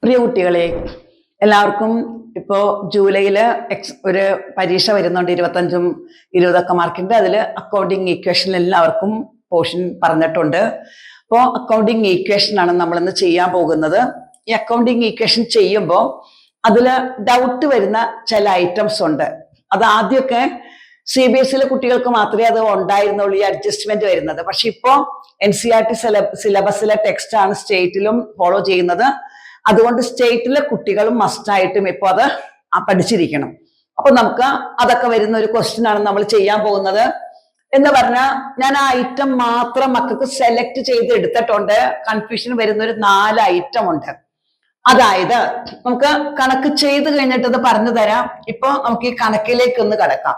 പ്രിയ കുട്ടികളെ, എല്ലാവർക്കും ഇപ്പോൾ ജൂലൈയില് ഒരു പരീക്ഷ വരുന്നുണ്ട്. 25ഉം 20ഒക്കെ മാർക്കിന്റെ. അതിൽ അക്കൗണ്ടിങ് ഈക്വേഷൻ എല്ലാവർക്കും പോർഷൻ പറഞ്ഞിട്ടുണ്ട്. അപ്പോൾ അക്കൗണ്ടിങ് ഈക്വേഷൻ ആണ് നമ്മളിന്ന് ചെയ്യാൻ പോകുന്നത്. ഈ അക്കൗണ്ടിങ് ഈക്വേഷൻ ചെയ്യുമ്പോൾ അതിൽ ഡൗട്ട് വരുന്ന ചില ഐറ്റംസ് ഉണ്ട്. അത് ആദ്യമൊക്കെ CBSE കുട്ടികൾക്ക് മാത്രമേ അത് ഉണ്ടായിരുന്നുള്ളൂ, ഈ അഡ്ജസ്റ്റ്മെന്റ് വരുന്നത്. പക്ഷെ ഇപ്പോൾ NCERT സിലബസിലെ ടെക്സ്റ്റ് ആണ് സ്റ്റേറ്റിലും ഫോളോ ചെയ്യുന്നത്. അതുകൊണ്ട് സ്റ്റേറ്റിലെ കുട്ടികളും മസ്റ്റായിട്ടും ഇപ്പോൾ അത് പഠിച്ചിരിക്കണം. അപ്പൊ നമുക്ക് അതൊക്കെ വരുന്ന ഒരു ക്വസ്റ്റ്യൻ ആണ് നമ്മൾ ചെയ്യാൻ പോകുന്നത്. എന്ന് പറഞ്ഞാൽ ഞാൻ ആ ഐറ്റം മാത്രം മക്കൾക്ക് സെലക്ട് ചെയ്ത് എടുത്തിട്ടുണ്ട്. കൺഫ്യൂഷൻ വരുന്ന ഒരു 4 ഐറ്റം ഉണ്ട്. അതായത് നമുക്ക് കണക്ക് ചെയ്ത് കഴിഞ്ഞിട്ട് അത് പറഞ്ഞു തരാം. ഇപ്പൊ നമുക്ക് ഈ കണക്കിലേക്ക് ഒന്ന് കടക്കാം.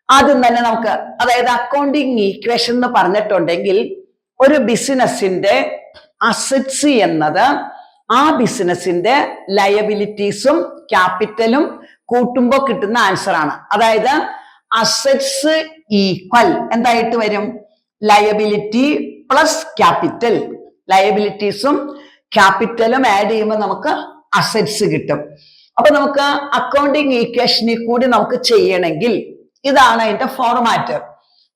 ആദ്യം തന്നെ നമുക്ക്, അതായത് അക്കൗണ്ടിങ് ഈക്വേഷൻ എന്ന് പറഞ്ഞിട്ടുണ്ടെങ്കിൽ ഒരു ബിസിനസിന്റെ അസറ്റ്സ് എന്നത് ആ ബിസിനസിന്റെ ലയബിലിറ്റീസും ക്യാപിറ്റലും കൂട്ടുമ്പോൾ കിട്ടുന്ന ആൻസർ ആണ്. അതായത് അസറ്റ്സ് ഈക്വൽ എന്തായിട്ട് വരും? Liability plus capital. ലയബിലിറ്റീസും ക്യാപിറ്റലും ആഡ് ചെയ്യുമ്പോൾ നമുക്ക് അസറ്റ്സ് കിട്ടും. അപ്പൊ നമുക്ക് അക്കൗണ്ടിങ് ഈക്വേഷനിൽ കൂടി നമുക്ക് ചെയ്യണമെങ്കിൽ ഇതാണ് അതിന്റെ ഫോർമാറ്റ്.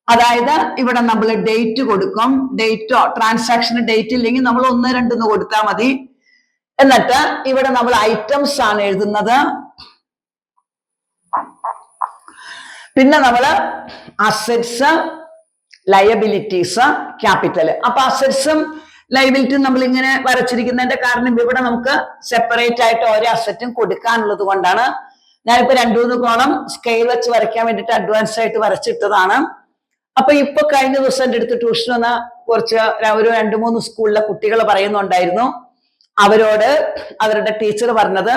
അതായത് ഇവിടെ നമ്മൾ ഡേറ്റ് കൊടുക്കും. ഡേറ്റോ ട്രാൻസാക്ഷന് ഡേറ്റ് ഇല്ലെങ്കിൽ നമ്മൾ 1, 2 കൊടുത്താൽ മതി. എന്നിട്ട് ഇവിടെ നമ്മൾ ഐറ്റംസ് ആണ് എഴുതുന്നത്. പിന്നെ നമ്മള് അസറ്റ്സ്, ലയബിലിറ്റീസ്, ക്യാപിറ്റൽ. അപ്പൊ അസറ്റ്സും ലയബിലിറ്റിയും നമ്മൾ ഇങ്ങനെ വരച്ചിരിക്കുന്നതിന്റെ കാരണം ഇവിടെ നമുക്ക് സെപ്പറേറ്റ് ആയിട്ട് ഓരോ അസറ്റും കൊടുക്കാനുള്ളത് കൊണ്ടാണ്. ഞാനിപ്പോ 2-3 കോളം സ്കെയിൽ വെച്ച് വരയ്ക്കാൻ വേണ്ടിയിട്ട് അഡ്വാൻസ് ആയിട്ട് വരച്ചിട്ടതാണ്. അപ്പൊ ഇപ്പൊ കഴിഞ്ഞ ദിവസം എൻ്റെ അടുത്ത് ട്യൂഷൻ വന്ന ഒരു 2-3 സ്കൂളിലെ കുട്ടികൾ പറയുന്നുണ്ടായിരുന്നു, അവരോട് അവരുടെ ടീച്ചർ പറഞ്ഞത്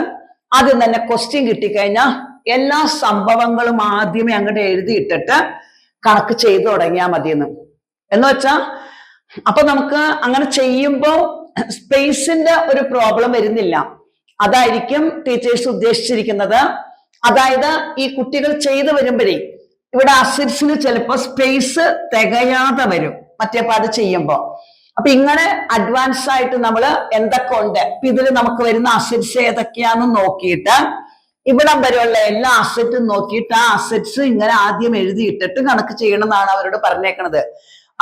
ആദ്യം തന്നെ ക്വസ്റ്റ്യൻ കിട്ടിക്കഴിഞ്ഞാൽ എല്ലാ സംഭവങ്ങളും ആദ്യമേ അങ്ങോട്ട് എഴുതിയിട്ടിട്ട് കണക്ക് ചെയ്തു തുടങ്ങിയാൽ മതിയെന്ന്. എന്ന് വെച്ചാ അപ്പൊ നമുക്ക് അങ്ങനെ ചെയ്യുമ്പോൾ സ്പേസിന്റെ ഒരു പ്രോബ്ലം വരുന്നില്ല. അതായിരിക്കും ടീച്ചേഴ്സ് ഉദ്ദേശിച്ചിരിക്കുന്നത്. അതായത് ഈ കുട്ടികൾ ചെയ്തു വരുമ്പോഴേ ഇവിടെ അസറ്റ്സിന് ചിലപ്പോൾ സ്പേസ് തികയാതെ വരും മറ്റേ പാട് ചെയ്യുമ്പോൾ. അപ്പൊ ഇങ്ങനെ അഡ്വാൻസ് ആയിട്ട് നമ്മൾ എന്തൊക്കെ ഉണ്ട്, ഇതിൽ നമുക്ക് വരുന്ന അസറ്റ്സ് ഏതൊക്കെയാണെന്ന് നോക്കിയിട്ട് ഇവിടം വരെയുള്ള എല്ലാ അസറ്റും നോക്കിയിട്ട് ആ അസറ്റ്സ് ഇങ്ങനെ ആദ്യം എഴുതിയിട്ടിട്ട് കണക്ക് ചെയ്യണം എന്നാണ് അവരോട് പറഞ്ഞേക്കണത്.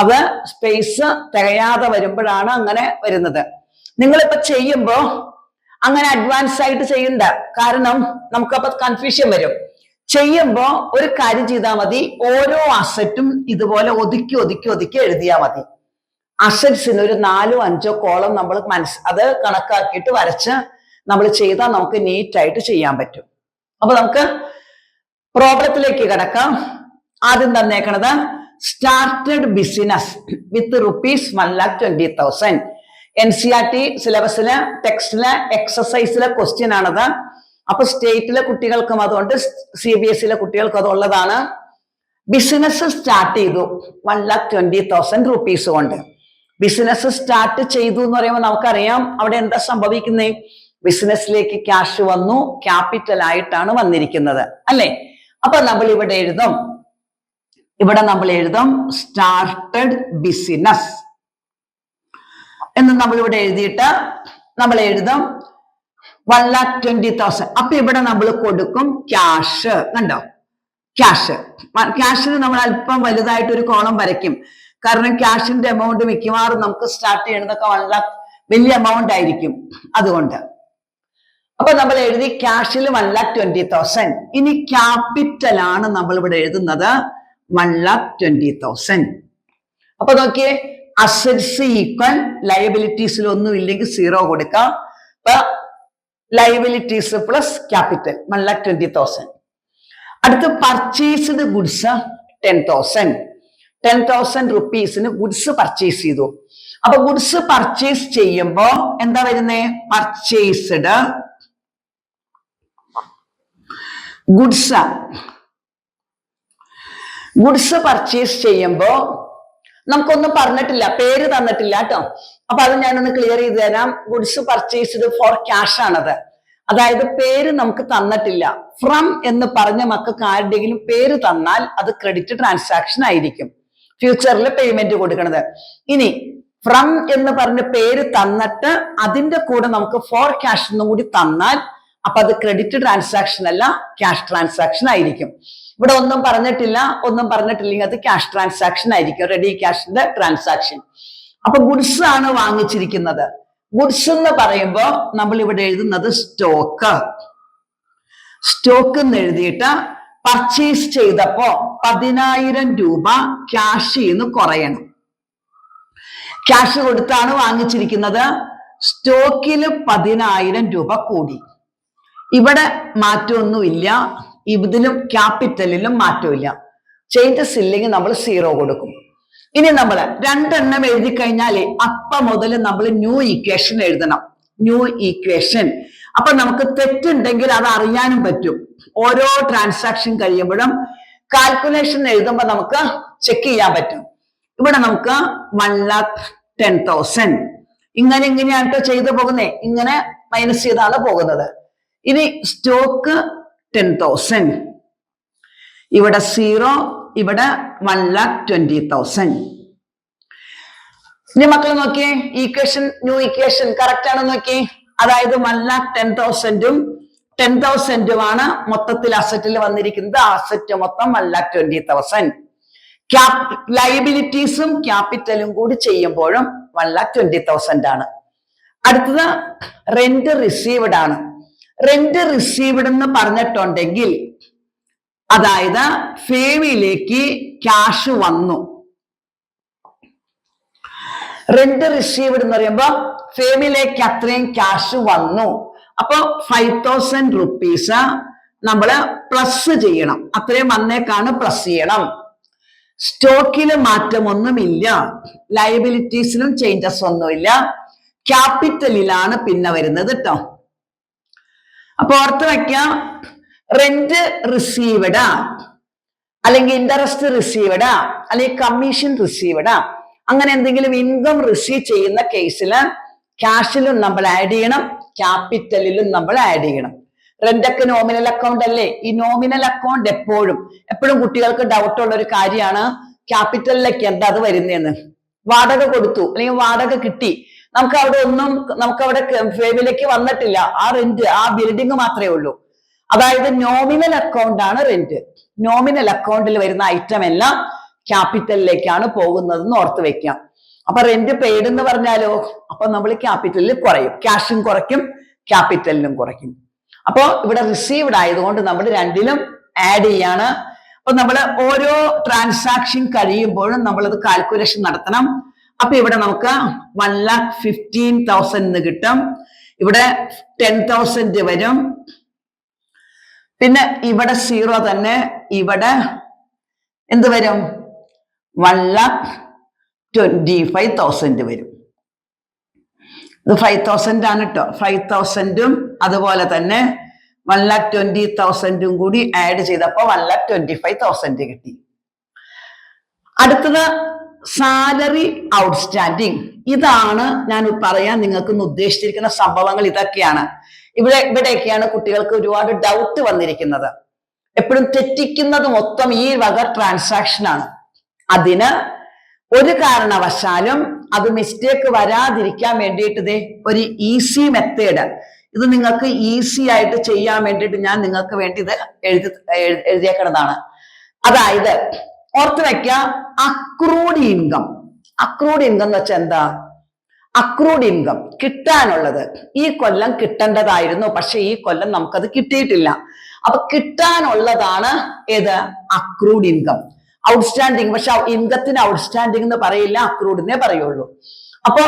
അവ സ്പേസ് തികയാതെ വരുമ്പോഴാണ് അങ്ങനെ വരുന്നത്. നിങ്ങളിപ്പോ ചെയ്യുമ്പോ അങ്ങനെ അഡ്വാൻസ് ആയിട്ട് ചെയ്യണ്ട. കാരണം നമുക്കപ്പോ കൺഫ്യൂഷൻ വരും. ചെയ്യുമ്പോ ഒരു കാര്യം ചെയ്താൽ മതി, ഓരോ അസറ്റും ഇതുപോലെ ഒതുക്കി ഒതുക്കി ഒതുക്കി എഴുതിയാൽ മതി. അസറ്റ്സിന് ഒരു 4-5 കോളം നമ്മൾ അത് കണക്കാക്കിയിട്ട് വരച്ച് നമ്മൾ ചെയ്താൽ നമുക്ക് നീറ്റായിട്ട് ചെയ്യാൻ പറ്റും. അപ്പൊ നമുക്ക് പ്രോബ്ലത്തിലേക്ക് കിടക്കാം. ആദ്യം തന്നേക്കണത് സ്റ്റാർട്ടഡ് ബിസിനസ് വിത്ത് ₹1,20,000. NCERT സിലബസിലെ ടെക്സ്റ്റിലെ എക്സസൈസിലെ ക്വസ്റ്റ്യൻ ആണത്. അപ്പൊ സ്റ്റേറ്റിലെ കുട്ടികൾക്കും അതുകൊണ്ട് CBSE കുട്ടികൾക്കും അതുള്ളതാണ്. ബിസിനസ് സ്റ്റാർട്ട് ചെയ്തു ₹1,20,000 കൊണ്ട്. ബിസിനസ് സ്റ്റാർട്ട് ചെയ്തു എന്ന് പറയുമ്പോൾ നമുക്കറിയാം അവിടെ എന്താ സംഭവിക്കുന്നത്? ബിസിനസ്സിലേക്ക് ക്യാഷ് വന്നു, ക്യാപിറ്റൽ ആയിട്ടാണ് വന്നിരിക്കുന്നത്, അല്ലെ? അപ്പൊ നമ്മൾ ഇവിടെ എഴുതും സ്റ്റാർട്ടഡ് ബിസിനസ് എന്ന് നമ്മൾ ഇവിടെ എഴുതിയിട്ട് നമ്മൾ എഴുതും 1,20,000. അപ്പൊ ഇവിടെ നമ്മൾ കൊടുക്കും ക്യാഷ്. കണ്ടോ? ക്യാഷിന് നമ്മൾ അല്പം വലുതായിട്ട് ഒരു കോളം വരയ്ക്കും. കാരണം ക്യാഷിന്റെ എമൗണ്ട് മിക്കവാറും നമുക്ക് സ്റ്റാർട്ട് ചെയ്യുന്നതൊക്കെ 1 lakh വലിയ എമൗണ്ട് ആയിരിക്കും. അതുകൊണ്ട് അപ്പൊ നമ്മൾ എഴുതി ക്യാഷിൽ 1,20,000. ഇനി ക്യാപിറ്റൽ ആണ് നമ്മൾ ഇവിടെ എഴുതുന്നത് 1,20,000. അപ്പൊ നോക്കിയേ, അസറ്റ്സ് ഈക്വൽ ലയബിലിറ്റീസിൽ ഒന്നും ഇല്ലെങ്കിൽ 0 കൊടുക്കാം. അപ്പൊ ലയബിലിറ്റീസ് പ്ലസ് ക്യാപിറ്റൽ 1,20,000. അടുത്ത് പർച്ചേസ്ഡ് ഗുഡ്സ് 10,000. 10,000 rupeesന് ഗുഡ്സ് പർച്ചേസ് ചെയ്തു. അപ്പൊ ഗുഡ്സ് പർച്ചേസ് ചെയ്യുമ്പോ എന്താ വരുന്നേ? പർച്ചേസ്ഡ് ഗുഡ്സ് പർച്ചേസ് ചെയ്യുമ്പോ നമുക്കൊന്നും പറഞ്ഞിട്ടില്ല, പേര് തന്നിട്ടില്ല കേട്ടോ. അപ്പൊ അത് ഞാനൊന്ന് ക്ലിയർ ചെയ്ത് തരാം. ഗുഡ്സ് പർച്ചേസ്ഡ് ഫോർ ക്യാഷ് ആണത്. അതായത് പേര് നമുക്ക് തന്നിട്ടില്ല. ഫ്രം എന്ന് പറഞ്ഞ മക്കൾക്ക് ആരുടെയെങ്കിലും പേര് തന്നാൽ അത് ക്രെഡിറ്റ് ട്രാൻസാക്ഷൻ ആയിരിക്കും, ഫ്യൂച്ചറിൽ പേയ്മെന്റ് കൊടുക്കണത്. ഇനി ഫ്രം എന്ന് പറഞ്ഞ പേര് തന്നിട്ട് അതിന്റെ കൂടെ നമുക്ക് ഫോർ ക്യാഷ് എന്നും കൂടി തന്നാൽ അപ്പൊ അത് ക്രെഡിറ്റ് ട്രാൻസാക്ഷൻ അല്ല, ക്യാഷ് ട്രാൻസാക്ഷൻ ആയിരിക്കും. ഇവിടെ ഒന്നും പറഞ്ഞിട്ടില്ലെങ്കിൽ അത് ക്യാഷ് ട്രാൻസാക്ഷൻ ആയിരിക്കും, റെഡി ക്യാഷിന്റെ ട്രാൻസാക്ഷൻ. അപ്പൊ ഗുഡ്സ് ആണ് വാങ്ങിച്ചിരിക്കുന്നത്. ഗുഡ്സ് എന്ന് പറയുമ്പോ നമ്മൾ ഇവിടെ എഴുതുന്നത് സ്റ്റോക്ക് എന്ന് എഴുതിയിട്ട് പർച്ചേസ് ചെയ്തപ്പോ 10,000 രൂപ ക്യാഷിൽ നിന്ന് കുറയണം. ക്യാഷ് കൊടുത്താണ് വാങ്ങിച്ചിരിക്കുന്നത്. സ്റ്റോക്കിൽ 10,000 രൂപ കൂടി. ഇവിടെ മാറ്റമൊന്നുമില്ല, ഇതിലും ക്യാപിറ്റലിലും മാറ്റമില്ല. ചേഞ്ചസ് ഇല്ലെങ്കിൽ നമ്മൾ 0 കൊടുക്കും. ഇനി നമ്മൾ 2 എണ്ണം എഴുതി കഴിഞ്ഞാല് അപ്പ മുതൽ നമ്മൾ ന്യൂ ഇക്വേഷൻ എഴുതണം. New equation. അപ്പൊ നമുക്ക് തെറ്റുണ്ടെങ്കിൽ അത് അറിയാനും പറ്റും. ഓരോ ട്രാൻസാക്ഷൻ കഴിയുമ്പോഴും കാൽക്കുലേഷൻ എഴുതുമ്പോൾ നമുക്ക് ചെക്ക് ചെയ്യാൻ പറ്റും. ഇവിടെ നമുക്ക് 1,10,000 ഇങ്ങനെയാണ് ചെയ്തു പോകുന്നേ, ഇങ്ങനെ മൈനസ് ചെയ്താണ് പോകുന്നത്. ഇനി സ്റ്റോക്ക് 10,000, ഇവിടെ 0, ഇവിടെ 1,20,000. ഇനി മക്കൾ നോക്കിയേ, ഈക്വേഷൻ ന്യൂ ഇക്വേഷൻ കറക്റ്റ് ആണെന്ന് നോക്കിയേ. അതായത് 1,10,000 10,000 മൊത്തത്തിൽ അസറ്റിൽ വന്നിരിക്കുന്നത്. അസറ്റ് മൊത്തം 1,20,000. ലയബിലിറ്റീസും ക്യാപിറ്റലും കൂടി ചെയ്യുമ്പോഴും 1,20,000 ആണ്. അടുത്തത് റെന്റ് റിസീവ്ഡ് ആണ്. റെന്റ് റിസീവ്ഡ് എന്ന് പറഞ്ഞിട്ടുണ്ടെങ്കിൽ അതായത് ഫേമിലേക്ക് ക്യാഷ് വന്നു. റെന്റ് റിസീവ്ഡ് എന്ന് പറയുമ്പോ ഫേമിലേക്ക് അത്രയും ക്യാഷ് വന്നു. അപ്പൊ 5,000 റുപ്പീസ് നമ്മള് പ്ലസ് ചെയ്യണം. അത്രയും വന്നേക്കാണ് പ്ലസ് ചെയ്യണം. സ്റ്റോക്കില് മാറ്റമൊന്നുമില്ല, ലയബിലിറ്റീസിലും ചേഞ്ചസ് ഒന്നുമില്ല, ക്യാപിറ്റലിലാണ് പിന്നെ വരുന്നത് കേട്ടോ. അപ്പൊ ഓർത്ത് വയ്ക്കാം, റെന്റ് റിസീവ്ഡ് അല്ലെങ്കിൽ ഇൻട്രസ്റ്റ് റിസീവ്ഡ് അല്ലെങ്കിൽ കമ്മീഷൻ റിസീവ്ഡ് അങ്ങനെ എന്തെങ്കിലും ഇൻകം റിസീവ് ചെയ്യുന്ന കേസിൽ ക്യാഷിലും നമ്മൾ ആഡ് ചെയ്യണം, ക്യാപിറ്റലിലും നമ്മൾ ആഡ് ചെയ്യണം. റെന്റൊക്കെ നോമിനൽ അക്കൗണ്ട് അല്ലേ? ഈ നോമിനൽ അക്കൗണ്ട് എപ്പോഴും കുട്ടികൾക്ക് ഡൗട്ട് ഉള്ള ഒരു കാര്യമാണ്, ക്യാപിറ്റലിലേക്ക് എന്താ അത് വരുന്നതെന്ന്. വാടക കൊടുത്തു അല്ലെങ്കിൽ വാടക കിട്ടി, നമുക്ക് അവിടെ ഫേമിലേക്ക് വന്നിട്ടില്ല, ആ റെന്റ് ആ ബിൽഡിംഗ് മാത്രമേ ഉള്ളൂ. അതായത് നോമിനൽ അക്കൗണ്ട് ആണ് റെന്റ്. നോമിനൽ അക്കൗണ്ടിൽ വരുന്ന ഐറ്റം എല്ലാം ക്യാപിറ്റലിലേക്കാണ് പോകുന്നതെന്ന് ഓർത്ത് വെക്കാം. അപ്പൊ റെന്റ് പെയ്ഡ് എന്ന് പറഞ്ഞാലോ, അപ്പൊ നമ്മൾ ക്യാപിറ്റലിൽ കുറയും, ക്യാഷും കുറയ്ക്കും, ക്യാപിറ്റലിലും കുറയ്ക്കും. അപ്പോ ഇവിടെ റിസീവ്ഡ് ആയതുകൊണ്ട് നമ്മൾ രണ്ടിലും ആഡ് ചെയ്യാണ്. അപ്പൊ നമ്മൾ ഓരോ ട്രാൻസാക്ഷൻ കഴിയുമ്പോഴും നമ്മളത് കാൽക്കുലേഷൻ നടത്തണം. അപ്പൊ ഇവിടെ നമുക്ക് 1,15,000 എന്ന് കിട്ടും. ഇവിടെ 10,000 വരും. പിന്നെ ഇവിടെ 0 തന്നെ, ഇവിടെ എന്ത് വരും? 1,25,000 വരും. ഇത് 5,000 ആണ് കേട്ടോ. 5,000 അതുപോലെ തന്നെ 1,20,000 കൂടി ആഡ് ചെയ്തപ്പോ 1,25,000 കിട്ടി. അടുത്തത് സാലറി ഔട്ട്സ്റ്റാൻഡിങ്. ഇതാണ് ഞാൻ പറയാൻ നിങ്ങൾക്ക് ഉദ്ദേശിച്ചിരിക്കുന്ന സംഭവങ്ങൾ. ഇതൊക്കെയാണ് ഇവിടെയൊക്കെയാണ് കുട്ടികൾക്ക് ഒരുപാട് ഡൗട്ട് വന്നിരിക്കുന്നത്. എപ്പോഴും തെറ്റിക്കുന്നത് മൊത്തം ഈ വക ട്രാൻസാക്ഷൻ ആണ്. അതിന് ഒരു കാരണവശാലും അത് മിസ്റ്റേക്ക് വരാതിരിക്കാൻ വേണ്ടിയിട്ട് ഒരു ഈസി മെത്തേഡ്, ഇത് നിങ്ങൾക്ക് ഈസി ആയിട്ട് ചെയ്യാൻ വേണ്ടിയിട്ട് ഞാൻ നിങ്ങൾക്ക് വേണ്ടി ഇത് എഴുതിയേക്കുന്നതാണ്. അതായത് ഓർത്ത് വെക്കുക, അക്രൂഡ് ഇൻകം. അക്രൂഡ് ഇൻകം എന്ന് വെച്ചാൽ എന്താ? അക്രൂഡ് ഇൻകം കിട്ടാനുള്ളത് ഈ കൊല്ലം കിട്ടേണ്ടതായിരുന്നു, പക്ഷെ ഈ കൊല്ലം നമുക്കത് കിട്ടിയിട്ടില്ല. അപ്പൊ കിട്ടാനുള്ളതാണ് ഏത്? Accrued income. ഔട്ട്സ്റ്റാൻഡിങ്, പക്ഷെ ഇൻകത്തിന് ഔട്ട്സ്റ്റാൻഡിങ് എന്ന് പറയില്ല, അക്രൂഡിനെ പറയുള്ളൂ. അപ്പൊ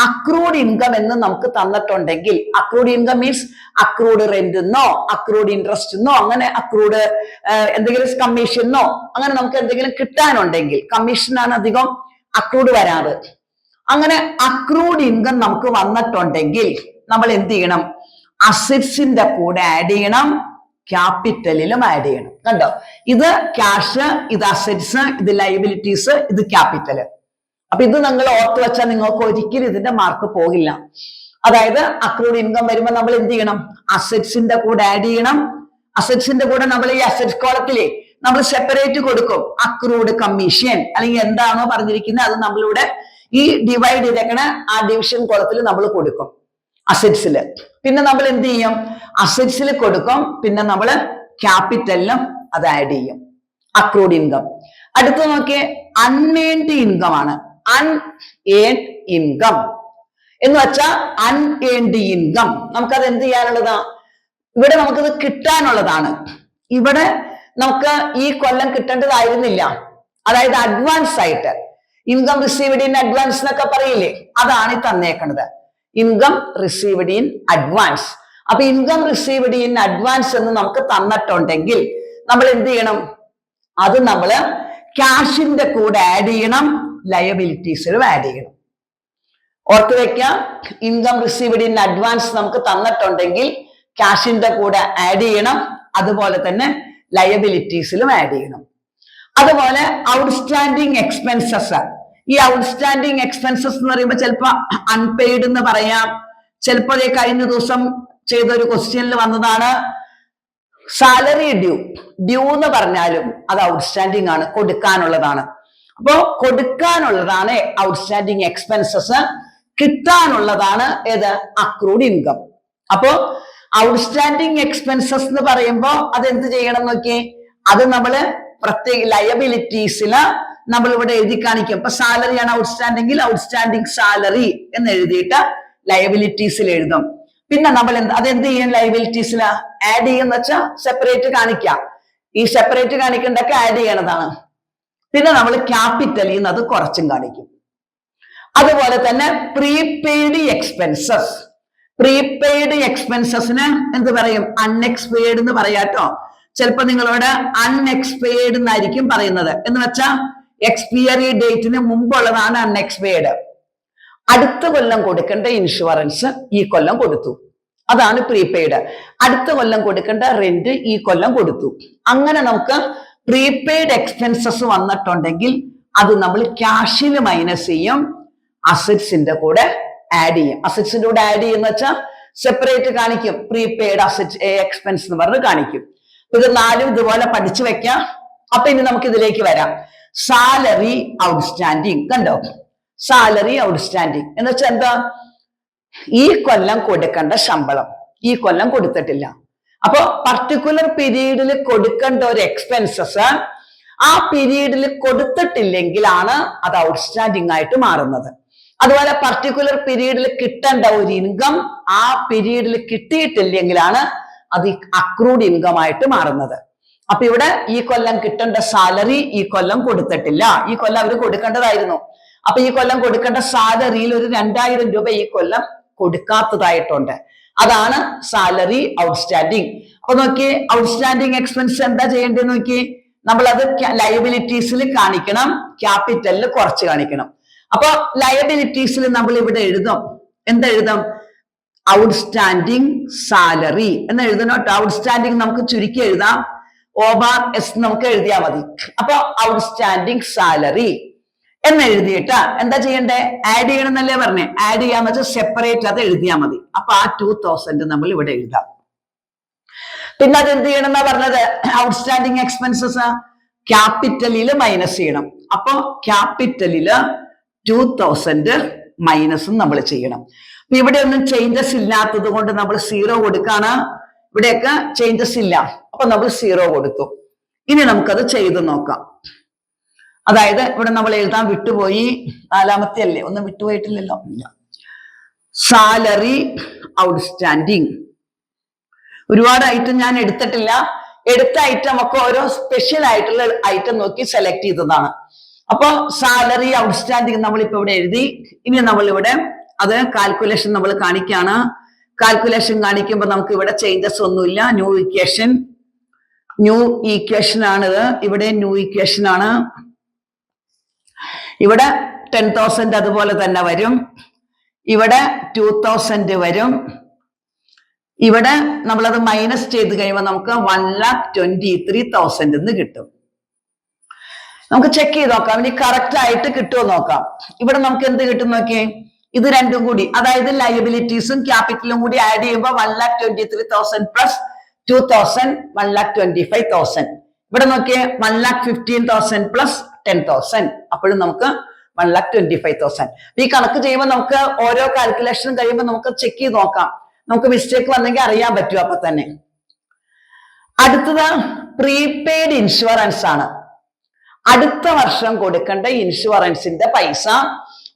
അക്രൂഡ് ഇൻകം എന്ന് നമുക്ക് തന്നിട്ടുണ്ടെങ്കിൽ, accrued income means accrued rent എന്നോ അക്രൂഡ് ഇൻട്രസ്റ്റ് എന്നോ അങ്ങനെ അക്രൂഡ് എന്തെങ്കിലും കമ്മീഷനോ അങ്ങനെ നമുക്ക് എന്തെങ്കിലും കിട്ടാനുണ്ടെങ്കിൽ, കമ്മീഷനാണ് അധികം അക്രൂഡ് വരാറ്. അങ്ങനെ അക്രൂഡ് ഇൻകം നമുക്ക് വന്നിട്ടുണ്ടെങ്കിൽ നമ്മൾ എന്ത് ചെയ്യണം? അസറ്റ്സിന്റെ കൂടെ ആഡ് ചെയ്യണം, ക്യാപിറ്റലിലും ആഡ് ചെയ്യണം. കണ്ടോ? ഇത് ക്യാഷ്, ഇത് അസറ്റ്സ്, ഇത് ലയബിലിറ്റീസ്, ഇത് ക്യാപിറ്റൽ. അപ്പൊ ഇത് നിങ്ങൾ ഓർത്ത് വെച്ചാൽ നിങ്ങൾക്ക് ഒരിക്കലും ഇതിന്റെ മാർക്ക് പോകില്ല. അതായത് അക്രൂഡ് ഇൻകം വരുമ്പോൾ നമ്മൾ എന്ത് ചെയ്യണം? അസറ്റ്സിന്റെ കൂടെ ആഡ് ചെയ്യണം. അസറ്റ്സിന്റെ കൂടെ നമ്മൾ ഈ അസറ്റ് കോളത്തിലെ നമ്മൾ സെപ്പറേറ്റ് കൊടുക്കും. അക്രൂഡ് കമ്മീഷൻ അല്ലെങ്കിൽ എന്താണോ പറഞ്ഞിരിക്കുന്നത് അത് നമ്മളിവിടെ ഈ ഡിവൈഡ് ചെയ്തേക്കണ ആ ഡിവിഷൻ കോളത്തിൽ നമ്മൾ കൊടുക്കും അസറ്റ്സിൽ. പിന്നെ നമ്മൾ എന്ത് ചെയ്യും? അസറ്റ്സിൽ കൊടുക്കും, പിന്നെ നമ്മൾ ക്യാപിറ്റലിലും അത് ആഡ് ചെയ്യും. Accrued income. അടുത്ത് നോക്കിയേ, അൺഏൺഡ് ഇൻകം ആണ്. അൺഏൺഡ് ഇൻകം എന്ന് വെച്ചാൽ അൺഏൺഡ് ഇൻകം നമുക്കത് എന്ത് ചെയ്യാനുള്ളതാ? ഇവിടെ നമുക്കത് കിട്ടാനുള്ളതാണ്. ഇവിടെ നമുക്ക് ഈ കൊല്ലം കിട്ടേണ്ടതായിരുന്നില്ല. അതായത് അഡ്വാൻസ് ആയിട്ട് ഇൻകം റിസീവ്ഡ് ഇൻ അഡ്വാൻസ് എന്നൊക്കെ പറയില്ലേ, അതാണ് ഈ തന്നേക്കുന്നത്. Income received in advance. അപ്പൊ ഇൻകം റിസീവ്ഡ് ഇൻ അഡ്വാൻസ് എന്ന് നമുക്ക് തന്നിട്ടുണ്ടെങ്കിൽ നമ്മൾ എന്ത് ചെയ്യണം? അത് നമ്മൾ ക്യാഷിന്റെ കൂടെ ആഡ് ചെയ്യണം, ലയബിലിറ്റീസിലും ആഡ് ചെയ്യണം. ഓർത്ത് വെക്കാം, ഇൻകം റിസീവ്ഡ് ഇൻ അഡ്വാൻസ് നമുക്ക് തന്നിട്ടുണ്ടെങ്കിൽ ക്യാഷിന്റെ കൂടെ ആഡ് ചെയ്യണം, അതുപോലെ തന്നെ ലയബിലിറ്റീസിലും ആഡ് ചെയ്യണം. അതുപോലെ ഔട്ട്സ്റ്റാൻഡിങ് എക്സ്പെൻസസ്. ഈ ഔട്ട്സ്റ്റാൻഡിങ് എക്സ്പെൻസസ് എന്ന് പറയുമ്പോൾ ചിലപ്പോൾ അൺപെയ്ഡ് എന്ന് പറയാം. ചിലപ്പോൾ കഴിഞ്ഞ ദിവസം ചെയ്തൊരു ക്വസ്റ്റ്യനിൽ വന്നതാണ് സാലറി ഡ്യൂ എന്ന് പറഞ്ഞാലും അത് ഔട്ട്സ്റ്റാൻഡിങ് ആണ്, കൊടുക്കാനുള്ളതാണ്. അപ്പോ കൊടുക്കാനുള്ളതാണ് ഔട്ട്സ്റ്റാൻഡിങ് എക്സ്പെൻസസ്, കിട്ടാനുള്ളതാണ് ഏത്? Accrued income. അപ്പോ ഔട്ട്സ്റ്റാൻഡിങ് എക്സ്പെൻസസ് എന്ന് പറയുമ്പോ അത് എന്ത് ചെയ്യണം നോക്കിയേ, അത് നമ്മള് പ്രത്യേക ലയബിലിറ്റീസില് നമ്മൾ ഇവിടെ എഴുതി കാണിക്കും. ഇപ്പൊ സാലറിയാണ് ഔട്ട്സ്റ്റാൻഡിംഗിൽ ഔട്ട്സ്റ്റാൻഡിംഗ് സാലറി എന്ന് എഴുതിയിട്ട് ലയബിലിറ്റീസിൽ എഴുതും. പിന്നെ നമ്മൾ അതെന്ത് ചെയ്യും? ലയബിലിറ്റീസിൽ ആഡ് ചെയ്യുന്ന വെച്ചാൽ സെപ്പറേറ്റ് കാണിക്കാം. ഈ സെപ്പറേറ്റ് കാണിക്കേണ്ടൊക്കെ ആഡ് ചെയ്യണതാണ്. പിന്നെ നമ്മൾ ക്യാപിറ്റലിൽ നിന്ന് അത് കുറച്ചും കാണിക്കും. അതുപോലെ തന്നെ പ്രീപെയ്ഡ് എക്സ്പെൻസസ്. പ്രീപെയ്ഡ് എക്സ്പെൻസസിന് എന്ത് പറയും? അൺഎക്സ്പെയ്ഡ് എന്ന് പറയാട്ടോ. ചിലപ്പോ നിങ്ങളോട് അൺഎക്സ്പെയ്ഡ് എന്നായിരിക്കും പറയുന്നത്. എന്ന് വെച്ചാൽ എക്സ്പയറി ഡേറ്റിന് മുമ്പുള്ളതാണ് അൺഎക്സ്പെയ്ഡ്. അടുത്ത കൊല്ലം കൊടുക്കേണ്ട ഇൻഷുറൻസ് ഈ കൊല്ലം കൊടുത്തു, അതാണ് പ്രീപെയ്ഡ്. അടുത്ത കൊല്ലം കൊടുക്കേണ്ട റെന്റ് ഈ കൊല്ലം കൊടുത്തു. അങ്ങനെ നമുക്ക് പ്രീപെയ്ഡ് എക്സ്പെൻസസ് വന്നിട്ടുണ്ടെങ്കിൽ അത് നമ്മൾ ക്യാഷിൽ മൈനസ് ചെയ്യും, അസറ്റ്സിന്റെ കൂടെ ആഡ് ചെയ്യും. അസറ്റ്സിന്റെ കൂടെ ആഡ് ചെയ്യുന്ന വെച്ചാൽ സെപ്പറേറ്റ് കാണിക്കും. പ്രീപെയ്ഡ് അസറ്റ് എക്സ്പെൻസ് എന്ന് പറഞ്ഞ് കാണിക്കും. ഇത് നാലും ഇതുപോലെ പഠിച്ചു വെക്കാം. അപ്പൊ ഇനി നമുക്ക് ഇതിലേക്ക് വരാം. Salary outstanding. കണ്ടോ? സാലറി ഔട്ട്സ്റ്റാൻഡിങ് എന്ന് വെച്ചാൽ എന്താ? ഈ കൊല്ലം കൊടുക്കേണ്ട ശമ്പളം ഈ കൊല്ലം കൊടുത്തിട്ടില്ല. അപ്പൊ പർട്ടിക്കുലർ പീരീഡിൽ കൊടുക്കേണ്ട ഒരു എക്സ്പെൻസസ് ആ പീരീഡിൽ കൊടുത്തിട്ടില്ലെങ്കിലാണ് അത് ഔട്ട്സ്റ്റാൻഡിങ് ആയിട്ട് മാറുന്നത്. അതുപോലെ പർട്ടിക്കുലർ പീരീഡിൽ കിട്ടേണ്ട ഒരു ഇൻകം ആ പീരീഡിൽ കിട്ടിയിട്ടില്ലെങ്കിലാണ് അത് അക്രൂഡ് ഇൻകം ആയിട്ട് മാറുന്നത്. അപ്പൊ ഇവിടെ ഈ കൊല്ലം കിട്ടേണ്ട സാലറി ഈ കൊല്ലം കൊടുത്തിട്ടില്ല, ഈ കൊല്ലം അവർ കൊടുക്കേണ്ടതായിരുന്നു. അപ്പൊ ഈ കൊല്ലം കൊടുക്കേണ്ട സാലറിയിൽ ഒരു 2000 രൂപ ഈ കൊല്ലം കൊടുക്കാത്തതായിട്ടുണ്ട്. അതാണ് സാലറി ഔട്ട്സ്റ്റാൻഡിങ്. അപ്പൊ നോക്കിയേ, ഔട്ട്സ്റ്റാൻഡിങ് എക്സ്പെൻസ് എന്താ ചെയ്യേണ്ടത് നോക്കിയേ, നമ്മളത് ലയബിലിറ്റീസിൽ കാണിക്കണം, ക്യാപിറ്റലിൽ കുറച്ച് കാണിക്കണം. അപ്പൊ ലയബിലിറ്റീസിൽ നമ്മൾ ഇവിടെ എഴുതും, എന്തെഴുതും? ഔട്ട്സ്റ്റാൻഡിങ് സാലറി എന്ന് എഴുതണം കേട്ടോ. ഔട്ട്സ്റ്റാൻഡിങ് നമുക്ക് ചുരുക്കി എഴുതാം, OS നമുക്ക് എഴുതിയാൽ മതി. അപ്പൊ ഔട്ട്സ്റ്റാൻഡിങ് സാലറി എന്ന് എഴുതിയിട്ട് എന്താ ചെയ്യണ്ടേ? ആഡ് ചെയ്യണം എന്നല്ലേ പറഞ്ഞേ? ആഡ് ചെയ്യാന്ന് വെച്ചാൽ സെപ്പറേറ്റ് അത് എഴുതിയാൽ മതി. അപ്പൊ ആ 2000 നമ്മൾ ഇവിടെ എഴുതാം. പിന്നെ അത് എന്ത് ചെയ്യണം എന്നാ പറഞ്ഞത്? ഔട്ട്സ്റ്റാൻഡിങ് എക്സ്പെൻസസ് ക്യാപിറ്റലിൽ മൈനസ് ചെയ്യണം. അപ്പൊ ക്യാപിറ്റലില് 2000 മൈനസും നമ്മൾ ചെയ്യണം. അപ്പൊ ഇവിടെ ഒന്നും ചേഞ്ചസ് ഇല്ലാത്തത് കൊണ്ട് നമ്മൾ 0 കൊടുക്കാണ്. ഇവിടെയൊക്കെ ചേഞ്ചസ് ഇല്ല, അപ്പൊ നമ്മൾ 0 കൊടുത്തു. ഇനി നമുക്കത് ചെയ്ത് നോക്കാം. അതായത് ഇവിടെ നമ്മൾ എഴുതാൻ വിട്ടുപോയി, 4ാമത്തെ അല്ലേ, ഒന്നും വിട്ടുപോയിട്ടില്ലല്ലോ. Salary outstanding. ഒരുപാട് ഐറ്റം ഞാൻ എടുത്തിട്ടില്ല. എടുത്ത ഐറ്റം ഒക്കെ ഓരോ സ്പെഷ്യൽ ആയിട്ടുള്ള ഐറ്റം നോക്കി സെലക്ട് ചെയ്തതാണ്. അപ്പൊ സാലറി ഔട്ട്സ്റ്റാൻഡിങ് നമ്മളിപ്പോ ഇവിടെ എഴുതി. ഇനി നമ്മൾ ഇവിടെ അത് കാൽക്കുലേഷൻ നമ്മൾ കാണിക്കാണ്. കാൽക്കുലേഷൻ കാണിക്കുമ്പോൾ നമുക്ക് ഇവിടെ ചേഞ്ചസ് ഒന്നുമില്ല. ന്യൂ ഈക്വേഷൻ ആണിത്. ഇവിടെ ന്യൂ ഈക്വേഷൻ ആണ്. ഇവിടെ 10,000 അതുപോലെ തന്നെ വരും. ഇവിടെ 2000 വരും. ഇവിടെ നമ്മളത് മൈനസ് ചെയ്ത് കഴിയുമ്പോൾ നമുക്ക് 1,23,000 എന്ന് കിട്ടും. നമുക്ക് ചെക്ക് ചെയ്ത് നോക്കാം, ഇനി കറക്റ്റ് ആയിട്ട് കിട്ടുമോ നോക്കാം. ഇവിടെ നമുക്ക് എന്ത് കിട്ടും നോക്കിയേ, ഇത് രണ്ടും കൂടി, അതായത് ലയബിലിറ്റീസും ക്യാപിറ്റലും കൂടി ആഡ് ചെയ്യുമ്പോൾ 1,23,000 പ്ലസ് 2,000 1,25,000. ഇവിടെ നോക്കിയേ 1,15,000 പ്ലസ് 10,000. അപ്പോഴും നമുക്ക് 1,25,000. ഈ കണക്ക് ചെയ്യുമ്പോൾ നമുക്ക് ഓരോ കാൽക്കുലേഷനും കഴിയുമ്പോൾ നമുക്ക് ചെക്ക് ചെയ്ത് നോക്കാം. നമുക്ക് മിസ്റ്റേക്ക് വന്നെങ്കിൽ അറിയാൻ പറ്റും അപ്പൊ തന്നെ. അടുത്തത് പ്രീപെയ്ഡ് ഇൻഷുറൻസ് ആണ്. അടുത്ത വർഷം കൊടുക്കേണ്ട ഇൻഷുറൻസിന്റെ പൈസ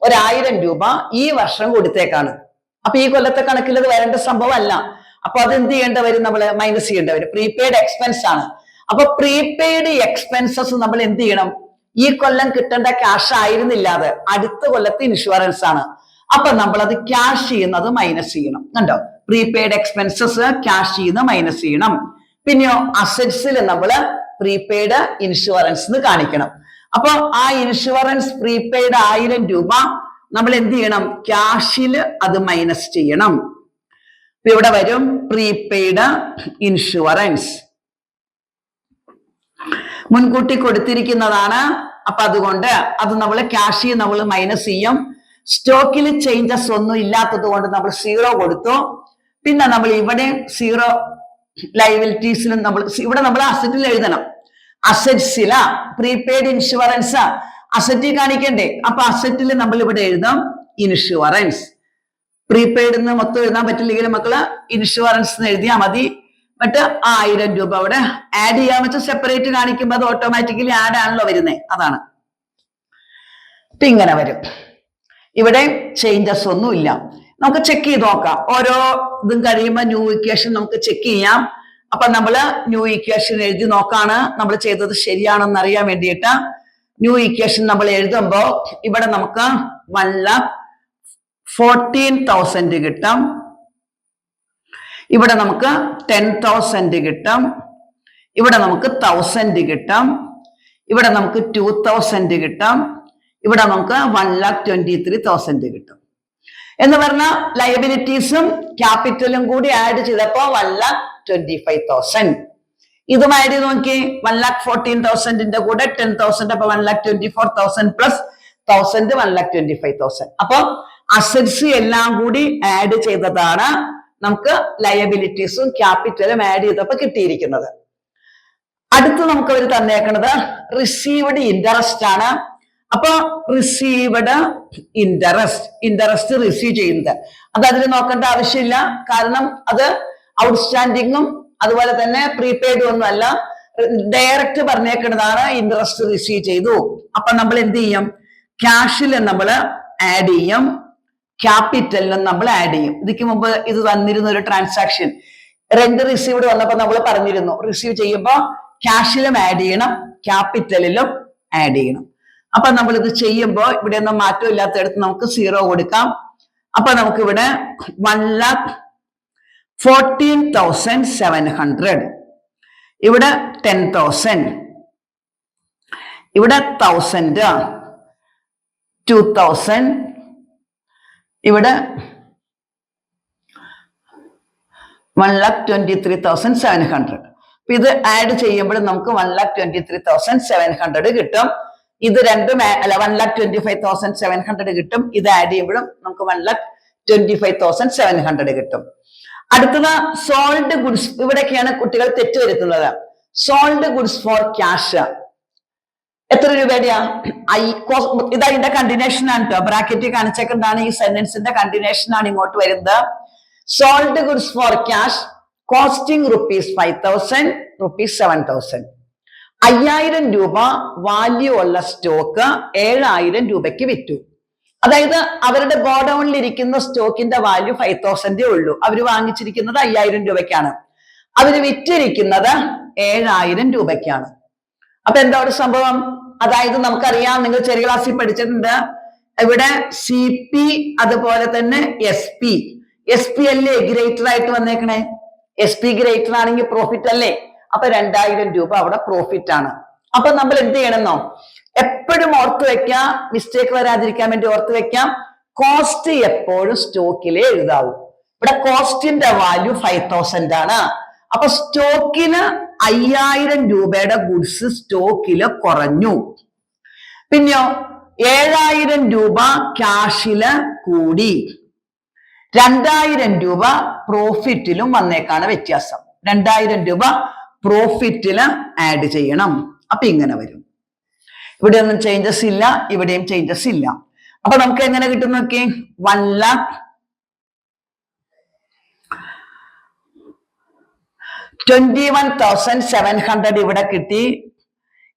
1,000 രൂപ ഈ വർഷം കൊടുത്തേക്കാണ്. അപ്പൊ ഈ കൊല്ലത്തെ കണക്കിൽ അത് വരേണ്ട സംഭവം അല്ല. അപ്പൊ അത് എന്ത് ചെയ്യേണ്ട വരും? നമ്മൾ മൈനസ് ചെയ്യേണ്ട വരും. പ്രീപെയ്ഡ് എക്സ്പെൻസ് ആണ്. അപ്പൊ പ്രീപെയ്ഡ് എക്സ്പെൻസസ് നമ്മൾ എന്ത് ചെയ്യണം? ഈ കൊല്ലം കിട്ടേണ്ട ക്യാഷ് ആയിരുന്നില്ല, അത് അടുത്ത കൊല്ലത്തെ ഇൻഷുറൻസ് ആണ്. അപ്പൊ നമ്മൾ അത് ക്യാഷ് ചെയ്യുന്നത് മൈനസ് ചെയ്യണം. കണ്ടോ? പ്രീപെയ്ഡ് എക്സ്പെൻസസ് ക്യാഷ് ചെയ്യുന്ന മൈനസ് ചെയ്യണം. പിന്നെയോ അസറ്റ്സിൽ നമ്മൾ പ്രീപെയ്ഡ് ഇൻഷുറൻസ് കാണിക്കണം. അപ്പൊ ആ ഇൻഷുറൻസ് പ്രീപെയ്ഡ് 1000 രൂപ നമ്മൾ എന്ത് ചെയ്യണം? ക്യാഷിൽ അത് മൈനസ് ചെയ്യണം. ഇവിടെ വരും പ്രീപെയ്ഡ് ഇൻഷുറൻസ്, മുൻകൂട്ടി കൊടുത്തിരിക്കുന്നതാണ്. അപ്പൊ അതുകൊണ്ട് അത് നമ്മൾ ക്യാഷിൽ നമ്മൾ മൈനസ് ചെയ്യും. സ്റ്റോക്കിൽ ചേഞ്ചസ് ഒന്നും ഇല്ലാത്തത് കൊണ്ട് നമ്മൾ 0 കൊടുത്തു. പിന്നെ നമ്മൾ ഇവിടെ 0 ലയബിലിറ്റീസിലും ഇവിടെ നമ്മൾ അസറ്റിൽ എഴുതണം. അസറ്റ്സില പ്രീപെയ്ഡ് ഇൻഷുറൻസ് അസറ്റിൽ കാണിക്കണ്ടേ? അപ്പൊ അസറ്റിൽ നമ്മൾ ഇവിടെ എഴുതാം ഇൻഷുറൻസ്. പ്രീപെയ്ഡ് എന്ന് മൊത്തം എഴുതാൻ പറ്റില്ലെങ്കിലും മക്കള് ഇൻഷുറൻസ് എഴുതിയാൽ മതി. എന്നിട്ട് 1000 രൂപ അവിടെ ആഡ് ചെയ്യാൻ വെച്ചാൽ സെപ്പറേറ്റ് കാണിക്കുമ്പോൾ അത് ഓട്ടോമാറ്റിക്കലി ആഡ് ആണല്ലോ വരുന്നത്. അതാണ് ഇപ്പൊ ഇങ്ങനെ വരും. ഇവിടെ ചേഞ്ചസ് ഒന്നും ഇല്ല. നമുക്ക് ചെക്ക് ചെയ്ത് നോക്കാം. ഓരോ ഇതും കഴിയുമ്പോൾ ന്യൂ ഇക്വേഷൻ നമുക്ക് ചെക്ക് ചെയ്യാം. അപ്പൊ നമ്മള് ന്യൂ ഇക്വേഷൻ എഴുതി നോക്കാണ് നമ്മൾ ചെയ്തത് ശരിയാണെന്ന് അറിയാൻ വേണ്ടിയിട്ട്. ന്യൂ ഇക്വേഷൻ നമ്മൾ എഴുതുമ്പോ ഇവിടെ നമുക്ക് 1,14,000 കിട്ടും. ഇവിടെ നമുക്ക് 10,000 കിട്ടും. ഇവിടെ നമുക്ക് 1,000 കിട്ടും. ഇവിടെ നമുക്ക് 2,000 കിട്ടും. ഇവിടെ നമുക്ക് 1,23,000 കിട്ടും. എന്ന് പറഞ്ഞാൽ ലയബിലിറ്റീസും ക്യാപിറ്റലും കൂടി ആഡ് ചെയ്തപ്പോ 1,25,000. ഇതും ആഡ് ചെയ്ത് നോക്കി. 1,14,000 കൂടെ 10,000 അപ്പൊ 1,24,000 പ്ലസ് 1,000 1,25,000. അപ്പൊ അസറ്റ്സ് എല്ലാം കൂടി ആഡ് ചെയ്തതാണ് നമുക്ക് ലയബിലിറ്റീസും ക്യാപിറ്റലും ആഡ് ചെയ്തപ്പോ കിട്ടിയിരിക്കുന്നത്. അടുത്ത് നമുക്ക് അവർ തന്നേക്കുന്നത് റിസീവ്ഡ് ഇൻട്രസ്റ്റ് ആണ്. അപ്പൊ റിസീവ്ഡ് ഇൻട്രസ്റ്റ് റിസീവ് ചെയ്യുന്നത് അത് അതിൽ നോക്കേണ്ട ആവശ്യമില്ല. കാരണം അത് ഔട്ട്സ്റ്റാൻഡിങ്ങും അതുപോലെ തന്നെ പ്രീപെയ്ഡും ഒന്നും അല്ല, ഡയറക്റ്റ് പറഞ്ഞേക്കുന്നതാണ് ഇൻട്രസ്റ്റ് റിസീവ് ചെയ്തു. അപ്പൊ നമ്മൾ എന്ത് ചെയ്യും? ക്യാഷിൽ നമ്മൾ ആഡ് ചെയ്യും, ക്യാപിറ്റലിനും നമ്മൾ ആഡ് ചെയ്യും. ഇതിക്ക് മുമ്പ് ഇത് തന്നിരുന്ന ഒരു ട്രാൻസാക്ഷൻ റെന്റ് റിസീവ്ഡ് വന്നപ്പോ നമ്മൾ പറഞ്ഞിരുന്നു റിസീവ് ചെയ്യുമ്പോൾ ക്യാഷിലും ആഡ് ചെയ്യണം, ക്യാപിറ്റലിലും ആഡ് ചെയ്യണം. അപ്പൊ നമ്മൾ ഇത് ചെയ്യുമ്പോൾ ഇവിടെ ഒന്നും മാറ്റം ഇല്ലാത്തടത്ത് നമുക്ക് 0 കൊടുക്കാം. അപ്പൊ നമുക്ക് ഇവിടെ 1,14,700, ഇവിടെ 10,000, ഇവിടെ 1,000, 2,000, ഇവിടെ 1,23,700. അപ്പൊ ഇത് ആഡ് ചെയ്യുമ്പോൾ നമുക്ക് 1,23,700 കിട്ടും. ഇത് രണ്ടും അല്ല 1,25,700 കിട്ടും. ഇത് ആഡ് ചെയ്യുമ്പോഴും നമുക്ക് 1,25,700 കിട്ടും. അടുത്തത് സോൾഡ് ഗുഡ്സ്. ഇവിടെയൊക്കെയാണ് കുട്ടികൾ തെറ്റുവരുത്തുന്നത്. സോൾഡ് ഗുഡ്സ് ഫോർ ക്യാഷ് എത്ര രൂപയുടെയാ? ഇത് അതിന്റെ കണ്ടിന്യൂഷൻ ആണ് കേട്ടോ. ബ്രാക്കറ്റിൽ കാണിച്ചേക്കുന്നതാണ് ഈ സെന്റൻസിന്റെ കണ്ടിന്യൂഷൻ ആണ് ഇങ്ങോട്ട് വരുന്നത്. Sold goods for cash costing ₹5,000, ₹7,000. 5,000 രൂപ വാല്യൂ ഉള്ള സ്റ്റോക്ക് 7,000 രൂപയ്ക്ക് വിറ്റു. അതായത് അവരുടെ ഗോഡൌണിൽ ഇരിക്കുന്ന സ്റ്റോക്കിന്റെ വാല്യൂ 5,000 ഉള്ളൂ. അവര് വാങ്ങിച്ചിരിക്കുന്നത് 5,000 രൂപയ്ക്കാണ്. അവര് വിറ്റിരിക്കുന്നത് 7,000 രൂപയ്ക്കാണ്. അപ്പൊ എന്താ ഒരു സംഭവം? അതായത് നമുക്കറിയാം, നിങ്ങൾ ചെറിയ ക്ലാസ്സിൽ പഠിച്ചിട്ടുണ്ട്, ഇവിടെ CP അതുപോലെ തന്നെ SP. SP അല്ലേ ഗ്രേറ്റർ ആയിട്ട് വന്നേക്കണേ? SP ഗ്രേറ്റർ ആണെങ്കിൽ പ്രോഫിറ്റ് അല്ലേ? അപ്പൊ 2,000 രൂപ അവിടെ പ്രോഫിറ്റ് ആണ്. അപ്പൊ നമ്മൾ എന്ത് ചെയ്യണമെന്നോ, എപ്പോഴും ഓർത്ത് വെക്കാം, മിസ്റ്റേക്ക് വരാതിരിക്കാൻ വേണ്ടി ഓർത്ത് വെക്കാം, കോസ്റ്റ് എപ്പോഴും സ്റ്റോക്കിലേ എഴുതാവൂ. ഇവിടെ കോസ്റ്റിന്റെ വാല്യൂ 5,000 ആണ്. അപ്പൊ സ്റ്റോക്കിന് 5,000 രൂപയുടെ ഗുഡ്സ് സ്റ്റോക്കില് കുറഞ്ഞു. പിന്നെയോ 7,000 രൂപ ക്യാഷില് കൂടി. 2,000 രൂപ പ്രോഫിറ്റിലും വന്നേക്കാണ് വ്യത്യാസം. 2,000 രൂപ പ്രോഫിറ്റില് ആഡ് ചെയ്യണം. അപ്പൊ ഇങ്ങനെ വരും. ഇവിടെ ഒന്നും ചേഞ്ചസ് ഇല്ല, ഇവിടെയും ചേഞ്ചസ് ഇല്ല. അപ്പൊ നമുക്ക് എങ്ങനെ കിട്ടും നോക്കി, 1,21,700 ഇവിടെ കിട്ടി.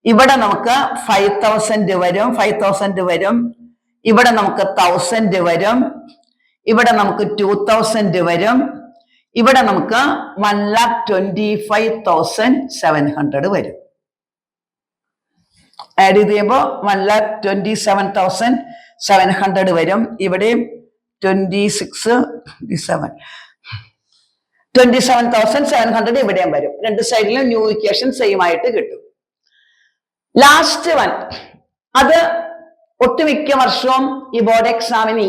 ഇവിടെ നമുക്ക് 5,000 വരും, 5,000 വരും. ഇവിടെ നമുക്ക് 1,000 വരും. ഇവിടെ നമുക്ക് 2,000 വരും. ഇവിടെ നമുക്ക് 1,25,700 വരും. ആഡ് ചെയ്ത് ചെയ്യുമ്പോൾ 1,27,700 വരും. ഇവിടെയും 27,700 ഇവിടെയും വരും. രണ്ട് സൈഡിലും ന്യൂ ഇക്വേഷൻ സെയിം ആയിട്ട് കിട്ടും. ലാസ്റ്റ് വൺ, അത് ഒട്ടുമിക്ക വർഷവും ഈ ബോർഡ് എക്സാമിന്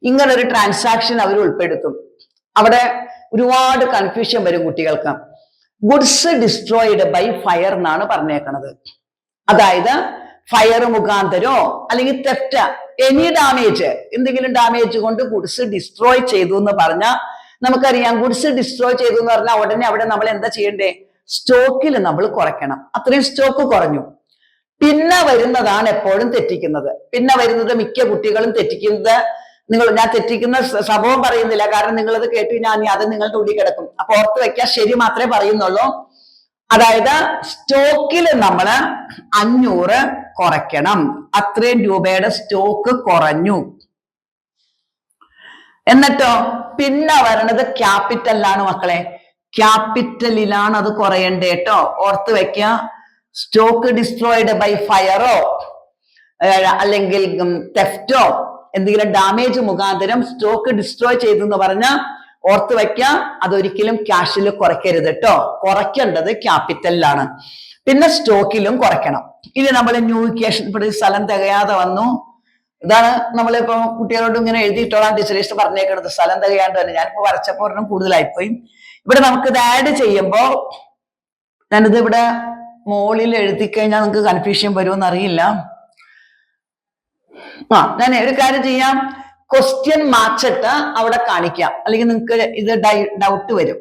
ഇങ്ങനൊരു ട്രാൻസാക്ഷൻ അവർ ഉൾപ്പെടുത്തും. അവിടെ ഒരുപാട് കൺഫ്യൂഷൻ വരും കുട്ടികൾക്ക്. ഗുഡ്സ് ഡിസ്ട്രോയിഡ് ബൈ ഫയർ എന്നാണ് പറഞ്ഞേക്കണത്. അതായത് ഫയർ മുഖാന്തരോ അല്ലെങ്കിൽ തെറ്റ്, എനി ഡാമേജ്, എന്തെങ്കിലും ഡാമേജ് കൊണ്ട് ഗുഡ്സ് ഡിസ്ട്രോയ് ചെയ്തു എന്ന് പറഞ്ഞാൽ നമുക്കറിയാം, ഗുഡ്സ് ഡിസ്ട്രോയ് ചെയ്തു എന്ന് പറഞ്ഞാൽ ഉടനെ അവിടെ നമ്മൾ എന്താ ചെയ്യണ്ടേ, സ്റ്റോക്കിൽ നമ്മൾ കുറയ്ക്കണം. അത്രയും സ്റ്റോക്ക് കുറഞ്ഞു. പിന്നെ വരുന്നതാണ് എപ്പോഴും തെറ്റിക്കുന്നത്. പിന്നെ വരുന്നത് മിക്ക കുട്ടികളും തെറ്റിക്കുന്നത്, ഞാൻ തെറ്റിക്കുന്ന സംഭവം പറയുന്നില്ല, കാരണം നിങ്ങളത് കേട്ട് കഴിഞ്ഞാൽ അത് നിങ്ങളുടെ ഉള്ളിൽ കിടക്കും. അപ്പൊ ഓർത്ത് വെക്കാൻ, ശരി മാത്രമേ പറയുന്നുള്ളൂ. അതായത് സ്റ്റോക്കിൽ നമ്മൾ 500 കുറയ്ക്കണം. അത്രയും രൂപയുടെ സ്റ്റോക്ക് കുറഞ്ഞു. എന്നിട്ടോ പിന്നെ വരണത് ക്യാപിറ്റലിലാണ് മക്കളെ. ക്യാപിറ്റലിലാണ് അത് കുറയണ്ടേ കേട്ടോ, ഓർത്ത് വെക്ക. സ്റ്റോക്ക് ഡിസ്ട്രോയിഡ് ബൈ ഫയറോ അല്ലെങ്കിൽ തെഫ്റ്റോ എന്തെങ്കിലും ഡാമേജ് മുഖാന്തരം സ്റ്റോക്ക് ഡിസ്ട്രോയ് ചെയ്തു എന്ന് പറഞ്ഞാൽ ഓർത്ത് വെക്കാം, അതൊരിക്കലും ക്യാഷിൽ കുറയ്ക്കരുത് കേട്ടോ. കുറയ്ക്കേണ്ടത് ക്യാപിറ്റലിലാണ്. പിന്നെ സ്റ്റോക്കിലും കുറയ്ക്കണം. ഇനി നമ്മൾ ന്യൂ ഇക്വേഷൻ, ഇവിടെ സ്ഥലം തികയാതെ വന്നു. ഇതാണ് നമ്മളിപ്പോ കുട്ടികളോട് ഇങ്ങനെ എഴുതിയിട്ടോളാം ടീച്ചറേഴ്സ് പറഞ്ഞേക്കണത്, സ്ഥലം തികയാണ്ട് തന്നെ. ഞാനിപ്പോ വരച്ചപ്പോ ഒരെണ്ണം കൂടുതലായിപ്പോയി. ഇവിടെ നമുക്കിത് ആഡ് ചെയ്യുമ്പോ, ഞാനിത് ഇവിടെ മോളിൽ എഴുതി കഴിഞ്ഞാൽ നിങ്ങൾക്ക് കൺഫ്യൂഷൻ വരുമെന്ന് അറിയില്ല. ഞാൻ ഒരു കാര്യം ചെയ്യാം, ക്വസ്റ്റ്യൻ മാച്ചിട്ട് അവിടെ കാണിക്കാം, അല്ലെങ്കിൽ നിങ്ങൾക്ക് ഇത് ഡൗട്ട് വരും.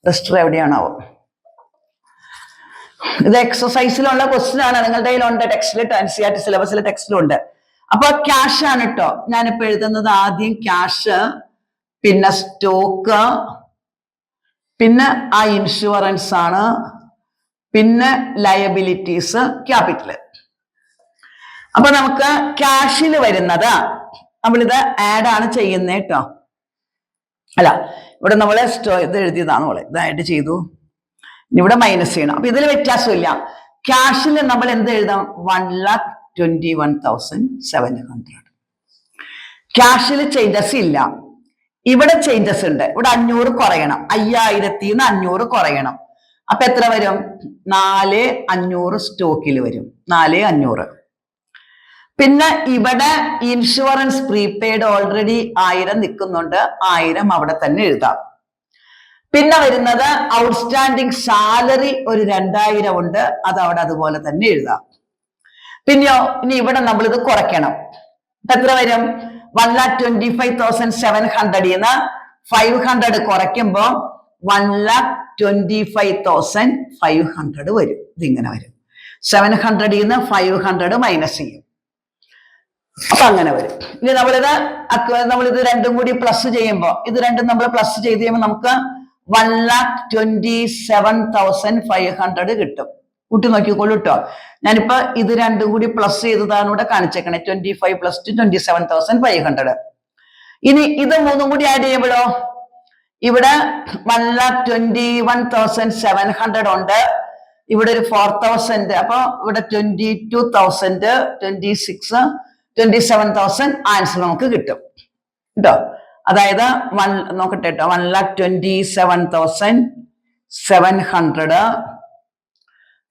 രജിസ്റ്റർ എവിടെയാണാവോ? ഇത് എക്സസൈസിലുള്ള ക്വസ്റ്റ്യൻ ആണ്, നിങ്ങളുടെ കയ്യിലുണ്ട്, ടെക്സ്റ്റിൽ, NCERT സിലബസിലെ ടെക്സ്റ്റിലുണ്ട്. അപ്പൊ ക്യാഷ് ആണ് കേട്ടോ ഞാനിപ്പോ എഴുതുന്നത്. ആദ്യം ക്യാഷ്, പിന്നെ സ്റ്റോക്ക്, പിന്നെ ആ ഇൻഷുറൻസ് ആണ്, പിന്നെ ലയബിലിറ്റീസ്, ക്യാപിറ്റൽ. അപ്പൊ നമുക്ക് ക്യാഷിൽ വരുന്നത് നമ്മളിത് ആഡ് ആണ് ചെയ്യുന്നത് കേട്ടോ. അല്ല, ഇവിടെ നമ്മള് ഇത് എഴുതിയതാണ് മോളെ, ഇത് ആഡ് ചെയ്തു. ഇവിടെ മൈനസ് ചെയ്യണം. അപ്പൊ ഇതിൽ വ്യത്യാസമില്ല. ക്യാഷിൽ നമ്മൾ എന്ത് എഴുതാം, 1,21,700. ക്യാഷിൽ ചേഞ്ചസ് ഇല്ല, ഇവിടെ ചേഞ്ചസ് ഉണ്ട്. ഇവിടെ 500 കുറയണം, 5,000 500 കുറയണം. അപ്പൊ എത്ര വരും, 4,500 സ്റ്റോക്കിൽ വരും, 4,500. പിന്നെ ഇവിടെ ഇൻഷുറൻസ് പ്രീപെയ്ഡ് ഓൾറെഡി 1000 നിൽക്കുന്നുണ്ട്, 1000 അവിടെ തന്നെ എഴുതാം. പിന്നെ വരുന്നത് ഔട്ട്സ്റ്റാൻഡിങ് സാലറി ഒരു 2000 ഉണ്ട്, അത് അവിടെ അതുപോലെ തന്നെ എഴുതാം. പിന്നെയോ, ഇനി ഇവിടെ നമ്മൾ ഇത് കുറയ്ക്കണം. എത്ര വരും, 1,25,700 500 കുറയ്ക്കുമ്പോ 1,25,500 വരും. ഇതിങ്ങനെ വരും. 700 500 മൈനസ് ചെയ്യും. അപ്പൊ അങ്ങനെ വരും. ഇനി നമ്മളിത് രണ്ടും കൂടി പ്ലസ് ചെയ്യുമ്പോ, ഇത് രണ്ടും നമ്മൾ പ്ലസ് ചെയ്ത് കഴിയുമ്പോൾ നമുക്ക് 1,27,500 കിട്ടും. കൂട്ടി നോക്കിക്കോളൂ കേട്ടോ. ഞാനിപ്പോ ഇത് രണ്ടും കൂടി പ്ലസ് ചെയ്തതാണ് ഇവിടെ കാണിച്ചേക്കണേ. 25 + 2 27,500. ഇനി ഇത് മൂന്നും കൂടി ആഡ് ചെയ്യുമ്പോഴോ, ഇവിടെ 1,21,700 ഉണ്ട്, ഇവിടെ ഒരു 4,000. അപ്പൊ ഇവിടെ 22,000, 26, 27,000 ആൻസർ നമുക്ക് കിട്ടും കേട്ടോ. അതായത് നോക്കട്ടെ കേട്ടോ, 1,27,700,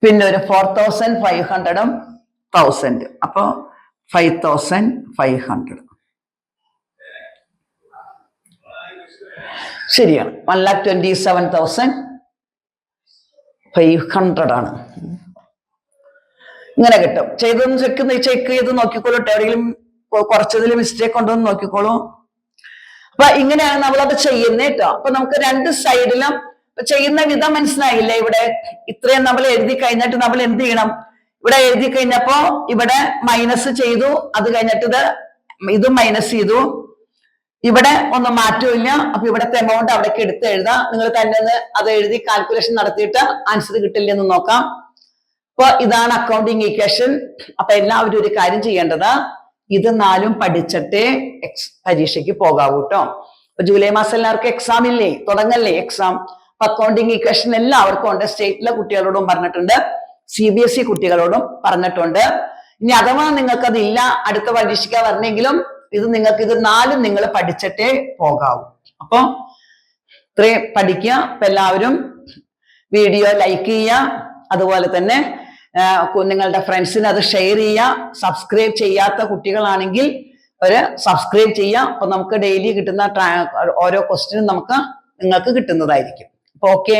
പിന്നെ ഒരു 4,500 1000, അപ്പൊ 5,500. ശരിയാണ്, 1,27,500 ആണ്. ഇങ്ങനെ കിട്ടും. ചെയ്തൊന്ന് ചെക്ക് ചെയ്ത് നോക്കിക്കോളൂ. എവിടെയെങ്കിലും കുറച്ചതിൽ മിസ്റ്റേക്ക് ഉണ്ടോ എന്ന് നോക്കിക്കോളൂ. അപ്പൊ ഇങ്ങനെയാണ് നമ്മളത് ചെയ്യുന്നത് കേട്ടോ. അപ്പൊ നമുക്ക് രണ്ട് സൈഡിലും ചെയ്യുന്ന വിധം മനസ്സിലായില്ലേ? ഇവിടെ ഇത്രയും നമ്മൾ എഴുതി കഴിഞ്ഞിട്ട് നമ്മൾ എന്ത് ചെയ്യണം, ഇവിടെ എഴുതി കഴിഞ്ഞപ്പോ ഇവിടെ മൈനസ് ചെയ്തു, അത് കഴിഞ്ഞിട്ട് ഇതും മൈനസ് ചെയ്തു. ഇവിടെ ഒന്നും മാറ്റമില്ല. അപ്പൊ ഇവിടത്തെ എമൗണ്ട് അവിടേക്ക് എടുത്ത് എഴുതാം. നിങ്ങൾ തന്നെ അത് എഴുതി കാൽക്കുലേഷൻ നടത്തിയിട്ട് ആൻസർ കിട്ടില്ലെന്ന് നോക്കാം. അപ്പൊ ഇതാണ് അക്കൗണ്ടിങ് ഇക്വേഷൻ. അപ്പൊ എല്ലാവരും ഒരു കാര്യം ചെയ്യേണ്ടത്, ഇത് 4 പഠിച്ചിട്ടേ പരീക്ഷയ്ക്ക് പോകാവൂ കേട്ടോ. അപ്പൊ ജൂലൈ മാസം എല്ലാവർക്കും എക്സാം ഇല്ലേ, തുടങ്ങല്ലേ എക്സാം. അപ്പൊ അക്കൗണ്ടിങ് ഇക്വേഷൻ എല്ലാവർക്കും ഉണ്ട്. സ്റ്റേറ്റിലെ കുട്ടികളോടും പറഞ്ഞിട്ടുണ്ട്, CBSE കുട്ടികളോടും പറഞ്ഞിട്ടുണ്ട്. ഇനി അഥവാ നിങ്ങൾക്ക് അതില്ല, അടുത്ത പരീക്ഷയ്ക്ക് വരണമെങ്കിലും ഇത് 4 നിങ്ങൾ പഠിച്ചിട്ടേ പോകാവൂ. അപ്പൊ ഇത്രയും പഠിക്കുക. അപ്പൊ എല്ലാവരും വീഡിയോ ലൈക്ക് ചെയ്യുക, അതുപോലെ തന്നെ നിങ്ങളുടെ ഫ്രണ്ട്സിന് അത് ഷെയർ ചെയ്യുക. സബ്സ്ക്രൈബ് ചെയ്യാത്ത കുട്ടികളാണെങ്കിൽ ഒരു സബ്സ്ക്രൈബ് ചെയ്യുക. അപ്പൊ നമുക്ക് ഡെയിലി കിട്ടുന്ന ഓരോ ക്വസ്റ്റ്യനും നിങ്ങൾക്ക് കിട്ടുന്നതായിരിക്കും. അപ്പൊ ഓക്കെ.